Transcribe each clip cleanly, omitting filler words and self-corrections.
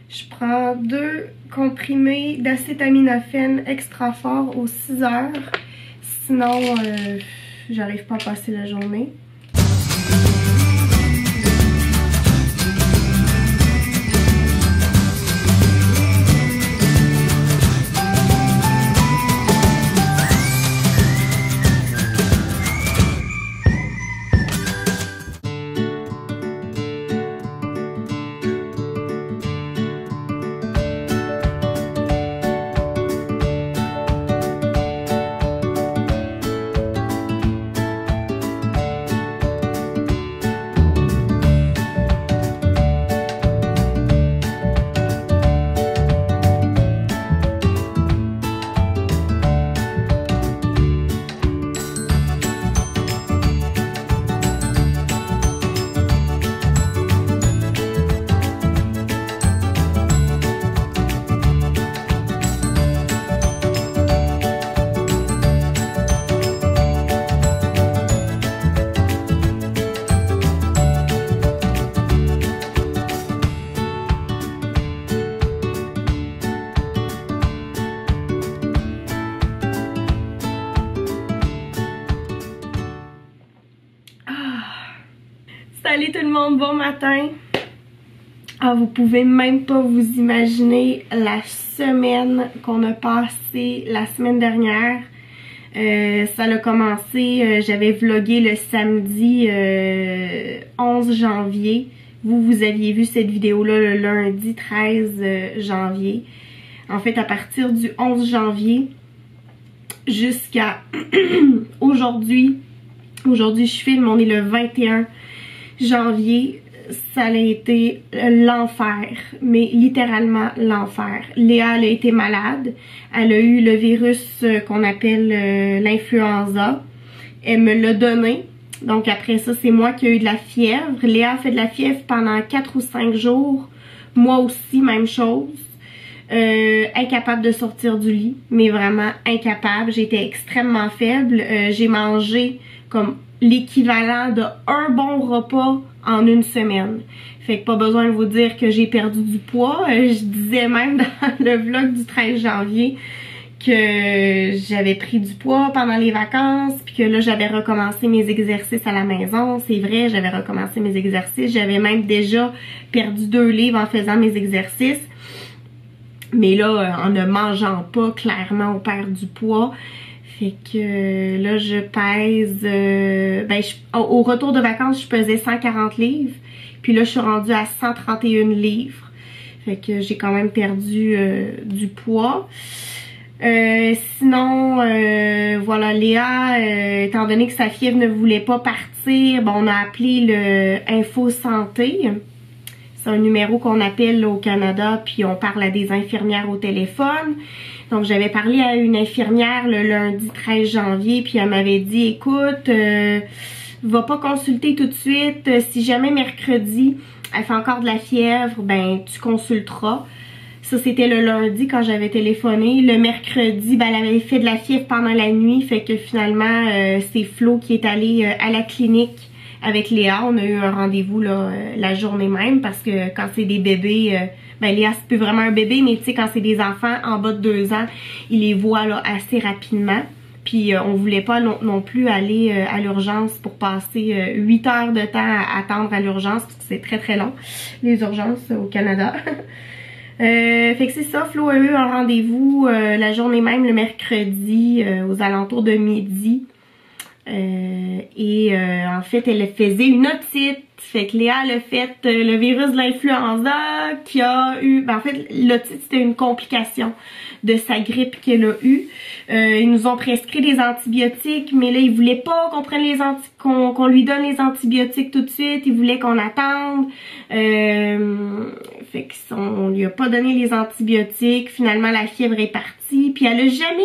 Je prends 2 comprimés d'acétaminophène extra fort aux 6 heures. Sinon, j'arrive pas à passer la journée. Salut tout le monde, bon matin. Ah, vous pouvez même pas vous imaginer la semaine qu'on a passée la semaine dernière. Ça a commencé, j'avais vlogué le samedi 11 janvier. Vous aviez vu cette vidéo-là le lundi 13 janvier. En fait, à partir du 11 janvier jusqu'à aujourd'hui, je filme, on est le 21 janvier, ça a été l'enfer, mais littéralement l'enfer. Léa, elle a été malade, elle a eu le virus qu'on appelle l'influenza, elle me l'a donné, donc après ça c'est moi qui ai eu de la fièvre. Léa a fait de la fièvre pendant 4 ou 5 jours, moi aussi même chose. Incapable de sortir du lit, mais vraiment incapable, j'étais extrêmement faible, j'ai mangé comme l'équivalent de un bon repas en une semaine. Fait que pas besoin de vous dire que j'ai perdu du poids. Je disais même dans le vlog du 13 janvier que j'avais pris du poids pendant les vacances, puis que là j'avais recommencé mes exercices à la maison. C'est vrai, j'avais recommencé mes exercices. J'avais même déjà perdu 2 livres en faisant mes exercices. Mais là, en ne mangeant pas, clairement, on perd du poids. Fait que là, je pèse... au retour de vacances, je pesais 140 livres. Puis là, je suis rendue à 131 livres. Fait que j'ai quand même perdu du poids. Sinon, voilà, Léa, étant donné que sa fièvre ne voulait pas partir, bon, on a appelé le Info Santé. C'est un numéro qu'on appelle là, au Canada, puis on parle à des infirmières au téléphone. Donc, j'avais parlé à une infirmière le lundi 13 janvier, puis elle m'avait dit, écoute, va pas consulter tout de suite. Si jamais mercredi, elle fait encore de la fièvre, ben tu consulteras. Ça, c'était le lundi quand j'avais téléphoné. Le mercredi, ben, elle avait fait de la fièvre pendant la nuit, fait que finalement, c'est Flo qui est allé à la clinique avec Léa. On a eu un rendez-vous là la journée même, parce que quand c'est des bébés... ben Léa c'est plus vraiment un bébé, mais tu sais quand c'est des enfants en bas de 2 ans, ils les voient là assez rapidement. Puis on voulait pas non plus aller à l'urgence pour passer 8 heures de temps à attendre à l'urgence, parce que c'est très très long, les urgences au Canada. Fait que c'est ça, Flo a eu un rendez-vous la journée même, le mercredi, aux alentours de midi. En fait, elle faisait une otite. Fait que Léa, elle a fait le virus de l'influenza qui a eu... Ben en fait, l'otite, c'était une complication de sa grippe qu'elle a eue. Ils nous ont prescrit des antibiotiques, mais là, ils voulaient pas qu'on prenne qu'on lui donne les antibiotiques tout de suite. Ils voulaient qu'on attende. Fait qu'on lui a pas donné les antibiotiques. Finalement, la fièvre est partie. Puis elle a jamais...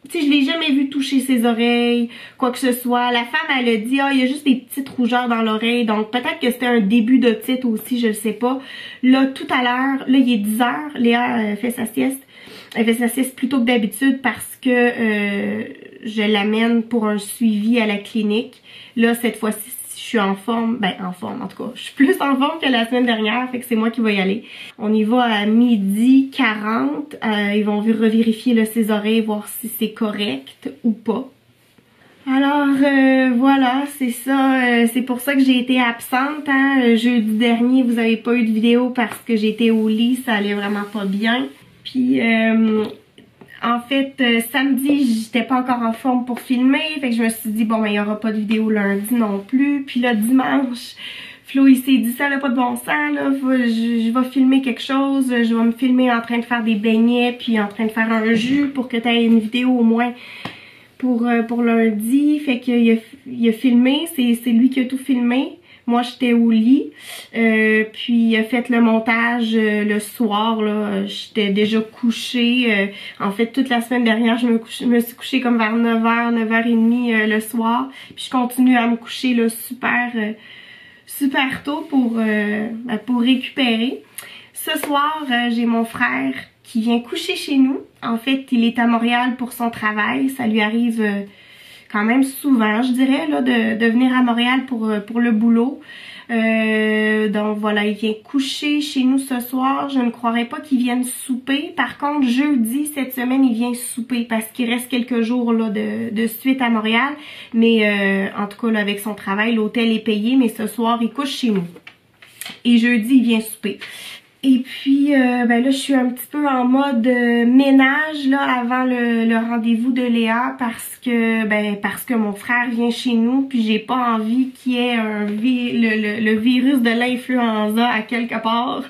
Tu sais, je l'ai jamais vu toucher ses oreilles, quoi que ce soit. La femme, elle a dit, ah, il y a juste des petites rougeurs dans l'oreille. Donc, peut-être que c'était un début d'otite aussi, je le sais pas. Là, tout à l'heure, là, il est 10 heures. Léa fait sa sieste. Elle fait sa sieste plus tôt que d'habitude parce que je l'amène pour un suivi à la clinique. Là, cette fois-ci, je suis en forme, ben en forme en tout cas, je suis plus en forme que la semaine dernière, fait que c'est moi qui vais y aller. On y va à 12h40, ils vont revérifier là, ses oreilles, voir si c'est correct ou pas. Alors voilà, c'est ça, c'est pour ça que j'ai été absente, hein. Jeudi dernier, vous avez pas eu de vidéo parce que j'étais au lit, ça allait vraiment pas bien. Puis en fait, samedi, j'étais pas encore en forme pour filmer, fait que je me suis dit bon ben il y aura pas de vidéo lundi non plus. Puis là dimanche, Flo il s'est dit ça n'a pas de bon sens là, je vais filmer quelque chose, je vais me filmer en train de faire des beignets puis en train de faire un jus pour que tu aies une vidéo au moins pour lundi. Fait qu'il a filmé, c'est lui qui a tout filmé. Moi j'étais au lit, puis il a fait le montage le soir, là, j'étais déjà couchée. En fait toute la semaine dernière je me suis couchée comme vers 9h, 9h30 le soir. Puis je continue à me coucher là, super tôt pour récupérer. Ce soir j'ai mon frère qui vient coucher chez nous. En fait, il est à Montréal pour son travail. Ça lui arrive quand même souvent, je dirais, là, de venir à Montréal pour le boulot. Donc voilà, il vient coucher chez nous ce soir. Je ne croirais pas qu'il vienne souper. Par contre, jeudi, cette semaine, il vient souper parce qu'il reste quelques jours là, de suite à Montréal. Mais en tout cas, là, avec son travail, l'hôtel est payé, mais ce soir, il couche chez nous. Et jeudi, il vient souper. Et puis, ben là, je suis un petit peu en mode ménage là avant le rendez-vous de Léa parce que mon frère vient chez nous puis j'ai pas envie qu'il y ait le virus de l'influenza à quelque part.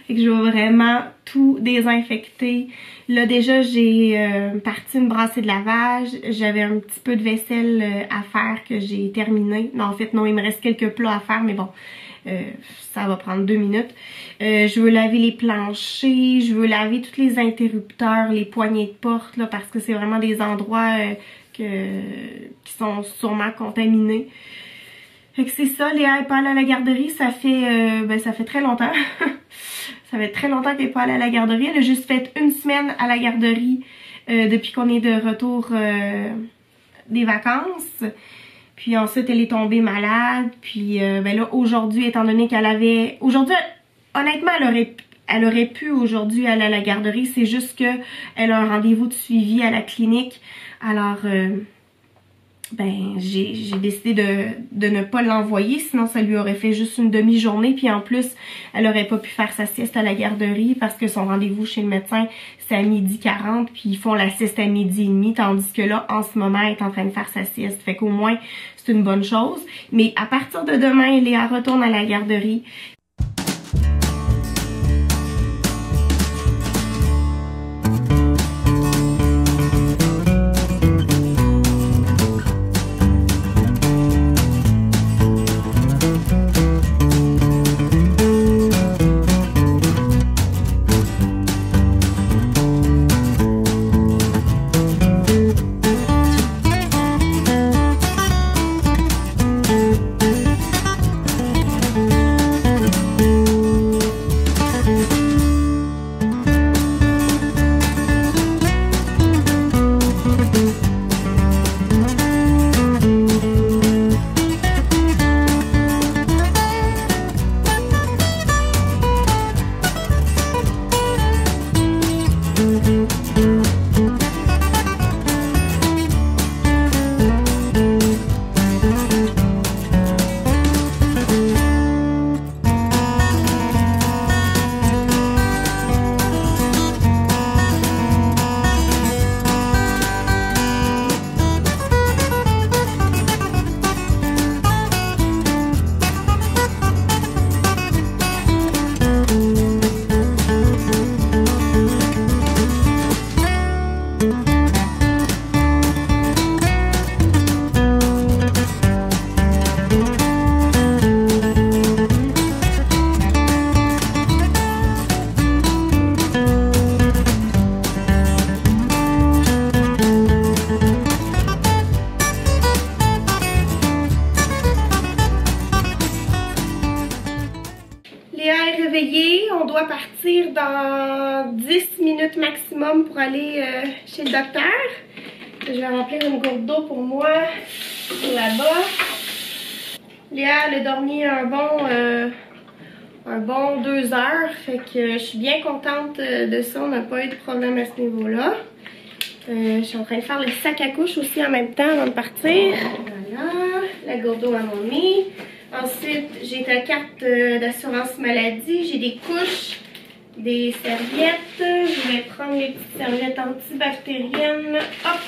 Fait que je vais vraiment tout désinfecter. Là déjà, j'ai parti une brassée de lavage. J'avais un petit peu de vaisselle à faire que j'ai terminé. Non, en fait, non, il me reste quelques plats à faire, mais bon. Ça va prendre 2 minutes. Je veux laver les planchers, je veux laver tous les interrupteurs, les poignées de porte là, parce que c'est vraiment des endroits qui sont sûrement contaminés. Fait que c'est ça, Léa est pas allée à la garderie, ça fait très longtemps. Ça fait très longtemps qu'elle est pas allée à la garderie. Elle a juste fait 1 semaine à la garderie depuis qu'on est de retour des vacances. Puis ensuite, elle est tombée malade. Puis ben là, aujourd'hui, étant donné qu'elle avait... Aujourd'hui, honnêtement, elle aurait pu aujourd'hui aller à la garderie. C'est juste qu'elle a un rendez-vous de suivi à la clinique. Alors, ben j'ai décidé de ne pas l'envoyer. Sinon, ça lui aurait fait juste une demi-journée. Puis en plus, elle aurait pas pu faire sa sieste à la garderie parce que son rendez-vous chez le médecin, c'est à 12h40. Puis ils font la sieste à 12h30. Tandis que là, en ce moment, elle est en train de faire sa sieste. Fait qu'au moins, c'est une bonne chose. Mais à partir de demain, Léa retourne à la garderie. On doit partir dans 10 minutes maximum pour aller chez le docteur. Je vais remplir une gourde d'eau pour moi là-bas. Léa, elle a dormi un bon 2 heures. Fait que je suis bien contente de ça. On n'a pas eu de problème à ce niveau-là. Je suis en train de faire le sac à couche aussi en même temps avant de partir. Voilà, la gourde à mommy. Ensuite, j'ai ta carte d'assurance maladie. J'ai des couches, des serviettes. Je vais prendre les petites serviettes antibactériennes. Hop!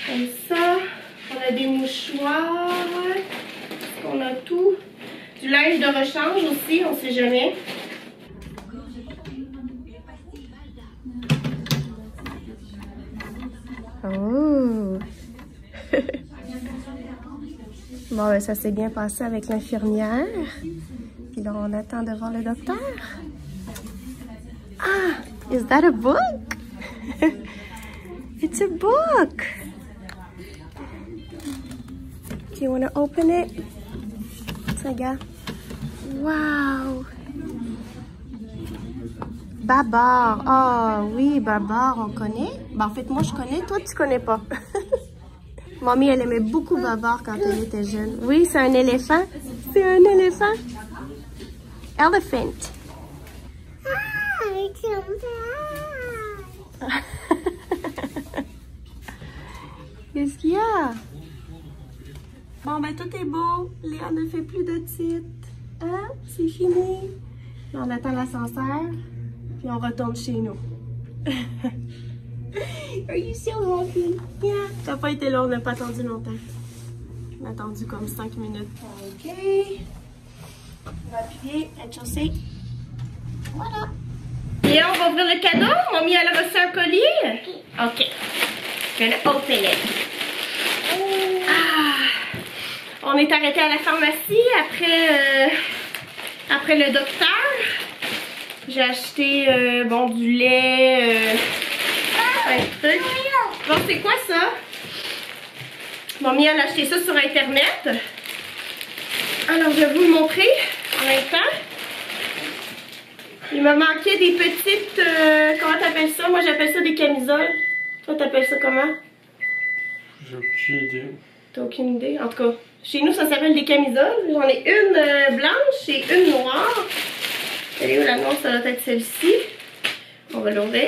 Comme ça. On a des mouchoirs. On a tout. Du linge de rechange aussi, on sait jamais. Oh! Bon, ben, ça s'est bien passé avec l'infirmière. Puis là, on attend de voir le docteur. Ah! Is that a book? It's a book! Do you want to open it? Regarde. Wow! Babar. Ah oui, Babar, on connaît. Ben, en fait, moi, je connais. Toi, tu connais pas. Mamie, elle aimait beaucoup Babar quand elle était jeune. Oui, c'est un éléphant. C'est un éléphant. Elephant. Qu'est-ce qu'il y a? Bon, ben, tout est beau. Léa ne fait plus de titres. Hein? C'est fini. Là, on attend l'ascenseur. Puis on retourne chez nous. Are you so happy? Yeah. Ça n'a pas été long, on n'a pas attendu longtemps. On a attendu comme 5 minutes. OK. On va appuyer, être chaussé. Voilà. Et on va ouvrir le cadeau. Mamie, elle a reçu un colis. OK. Je vais open it. Ah. On est arrêté à la pharmacie après le docteur. J'ai acheté bon, du lait, un truc. Bon, c'est quoi ça? Mamie, elle a acheté ça sur Internet. Alors, je vais vous le montrer en même temps. Il m'a manqué des petites... comment t'appelles ça? Moi, j'appelle ça des camisoles. Toi, t'appelles ça comment? J'ai aucune idée. T'as aucune idée? En tout cas, chez nous, ça s'appelle des camisoles. J'en ai une blanche et une noire. Elle est où la noire? Ça doit être celle-ci. On va l'ouvrir.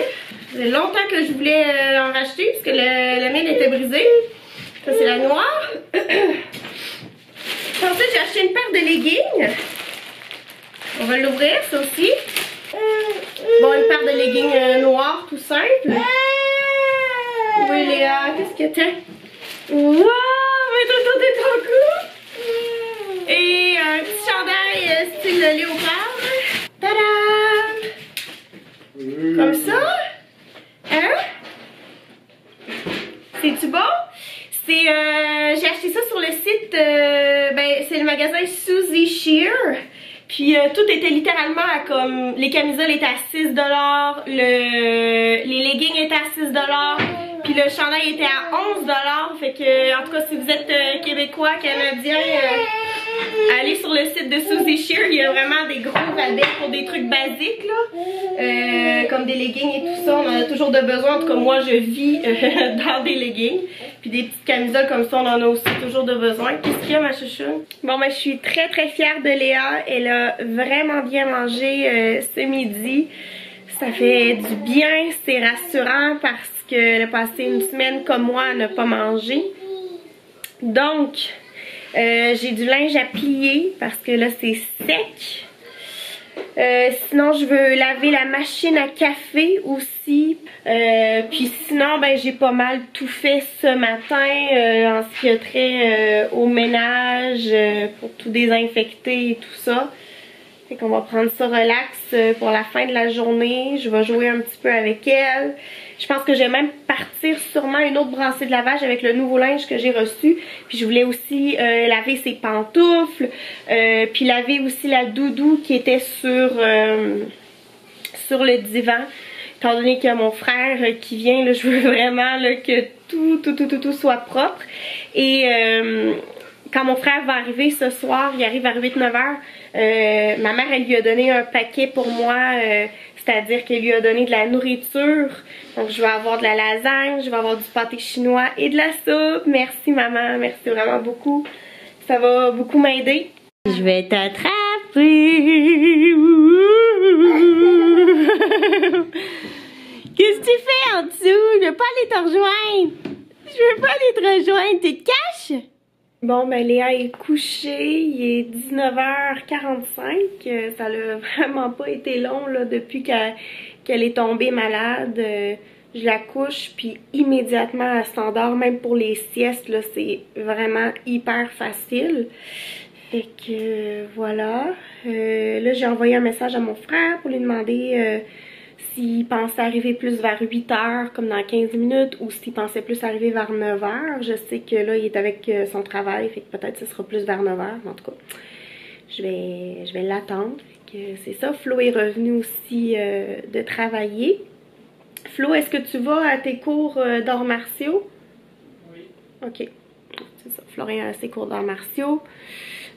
Ça fait longtemps que je voulais en racheter parce que la mienne était brisée. Ça, c'est la noire. Ensuite, j'ai acheté une paire de leggings. On va l'ouvrir, ça aussi. Bon, une paire de leggings noirs, tout simple. Oui, Léa, qu'est-ce que t'as? Wow! Mais t'es trop cool! Et un petit chandail style léopard. Tadam! Comme ça? Hein? C'est-tu bon? C'est, j'ai acheté ça sur le site, ben, c'est le magasin Suzy Shear. Puis tout était littéralement à comme, les camisoles étaient à 6$, les leggings étaient à 6$, puis le chandail était à 11$. Fait que, en tout cas, si vous êtes québécois, canadien, allez sur le site de Suzy Shear. Il y a vraiment des gros rabais pour des trucs basiques, là. Comme des leggings et tout ça. On en a toujours de besoin. En tout cas, moi, je vis dans des leggings. Puis des petites camisoles comme ça, on en a aussi toujours de besoin. Qu'est-ce qu'il y a, ma chouchoune? Bon, ben, je suis très, très fière de Léa. Elle a vraiment bien mangé ce midi. Ça fait du bien. C'est rassurant parce qu'elle a passé une semaine comme moi à ne pas manger. Donc, j'ai du linge à plier parce que là, c'est sec. Sinon, je veux laver la machine à café aussi. Puis sinon, ben j'ai pas mal tout fait ce matin en ce qui a trait au ménage, pour tout désinfecter et tout ça. Fait qu'on va prendre ça relax pour la fin de la journée. Je vais jouer un petit peu avec elle. Je pense que je vais même partir sûrement une autre brassée de lavage avec le nouveau linge que j'ai reçu. Puis je voulais aussi laver ses pantoufles. Puis laver aussi la doudou qui était sur le divan. Étant donné qu'il y a mon frère qui vient, là, je veux vraiment là, que tout soit propre. Et quand mon frère va arriver ce soir, il arrive à 8-9h, ma mère, elle lui a donné un paquet pour moi, c'est-à-dire qu'elle lui a donné de la nourriture. Donc je vais avoir de la lasagne, je vais avoir du pâté chinois et de la soupe. Merci maman, merci vraiment beaucoup. Ça va beaucoup m'aider. Je vais t'attraper. Qu'est-ce que tu fais en dessous? Je veux pas aller te rejoindre. Je veux pas aller te rejoindre. Tu te caches? Bon, ben Léa est couchée. Il est 19h45. Ça l'a vraiment pas été long là, depuis qu'elle est tombée malade. Je la couche, puis immédiatement elle s'endort. Même pour les siestes, là, c'est vraiment hyper facile. Fait que voilà. Là, j'ai envoyé un message à mon frère pour lui demander s'il pensait arriver plus vers 8 h, comme dans 15 minutes, ou s'il pensait plus arriver vers 9 h. Je sais que là, il est avec son travail, fait que peut-être ce sera plus vers 9 h. Mais en tout cas, je vais l'attendre. C'est ça. Flo est revenu aussi de travailler. Flo, est-ce que tu vas à tes cours d'arts martiaux? Oui. Ok. C'est ça. Florian a ses cours d'arts martiaux.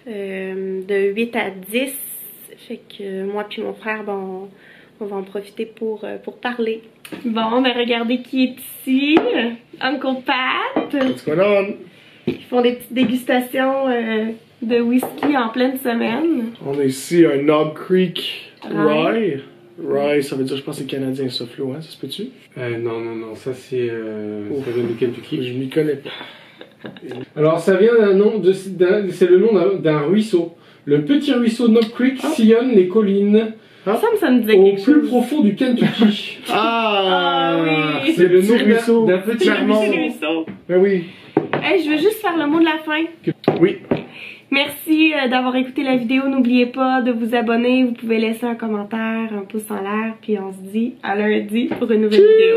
De 8 à 10. Fait que moi puis mon frère, bon, on va en profiter pour parler. Bon, ben regardez qui est ici. Uncle Pat. What's going on? Ils font des petites dégustations de whisky en pleine semaine. On a ici un Knob Creek Rye. Rye, ça veut dire, je pense que c'est canadien, ça, Flo, hein? Ça se peut-tu? Non, ça c'est... ça vient de Kentucky. Je m'y connais pas. Alors ça vient d'un nom, c'est le nom d'un ruisseau. Le petit ruisseau Knob Creek sillonne les collines Ça me disait au quelque plus chose. profond du Kentucky. Ah oui! C'est le nom ruisseau. d'un petit Clairement. ruisseau. Ben oui. Hey, je veux juste faire le mot de la fin. Oui. Merci d'avoir écouté la vidéo. N'oubliez pas de vous abonner. Vous pouvez laisser un commentaire, un pouce en l'air. Puis on se dit à lundi pour une nouvelle vidéo.